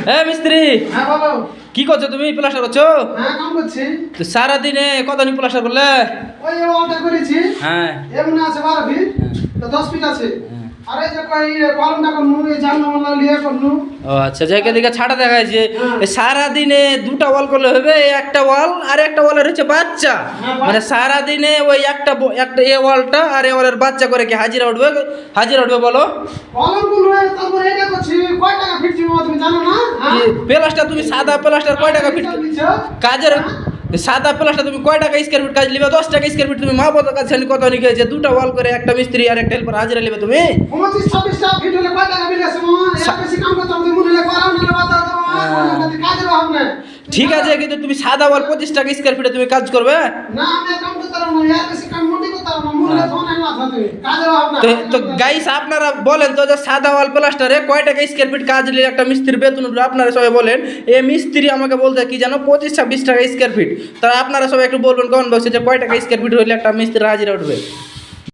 হ্যাঁ মিস্ত্রি, হ্যাঁ বলো। কি করছো তুমি? প্লাস্টার করছো? হ্যাঁ কাম করছি। তো সারাদিনে কত নি প্লাস্টার করলে? ওই অর্ডার করেছি। হ্যাঁ এমনি আছে 12 ফিট, তো 10 ফিট আছে। আরে যে কই কলমটা কোন এই জানলা লিয়ে করনু। ও আচ্ছা, জায়গা দিকে ছাড়া দেখা যাচ্ছে। সারাদিনে দুটা ওয়াল করলে হবে, একটা ওয়াল আর একটা ওয়ালের হচ্ছে বাচ্চা। মানে সারাদিনে ওই একটা একটা এ ওয়ালটা আর এ ওয়ালের বাচ্চা করে কি হাজিরা উঠবে? হাজিরা উঠবে বলো? কলম গুলো তারপর এটা করছি কয় টাকা ফিট তুমি জানো না? কি প্লাস্টার তুমি সাদা প্লাস্টার কয় টাকা ফিট কাজের? সাদা প্লাস্টার তুমি কয় টাকা স্কয়ার ফিট কাজ লিবে? 10 টাকা স্কয়ার ফিট তুমি মা বড় কাছে কত নিকে যে দুটা ওয়াল করে একটা মিস্ত্রি আর একটা হেল্পার হাজিরা লিবে তুমি? 25-26 টাকা ফিট হলে কয় টাকা বিল আছে মামা? এর বেশি কাম করতে হবে মনে হলে করাও না বাতা দাও কাজের অভাব নাই। ঠিক আছে, কিন্তু তুমি সাদা ওয়াল 25 টাকা স্কয়ার ফিটে তুমি কাজ করবে? না আমি কাম করতে পারবো না, এর বেশি কাম মোটেই করতে পারবো না, মনে হলে ফোন আইনা থাকে কাজের অভাব না। তো গাইস আপনারা বলেন তো যে সাদা ওয়াল প্লাস্টারে কয় টাকা স্কয়ার ফিট কাজ নিলে একটা মিস্ত্রির বেতন উঠবে? আপনারা সবাই বলেন। এই মিস্ত্রি আমাকে বলতে কি জানো 25-26 টাকা স্কয়ার ফিট। তা আপনারা সবাই একটু বলবেন কমেন্ট বক্সে যে কয় টাকা স্কয়ার ফিট হইলে একটা মিস্ত্রি হাজিরা উঠবে।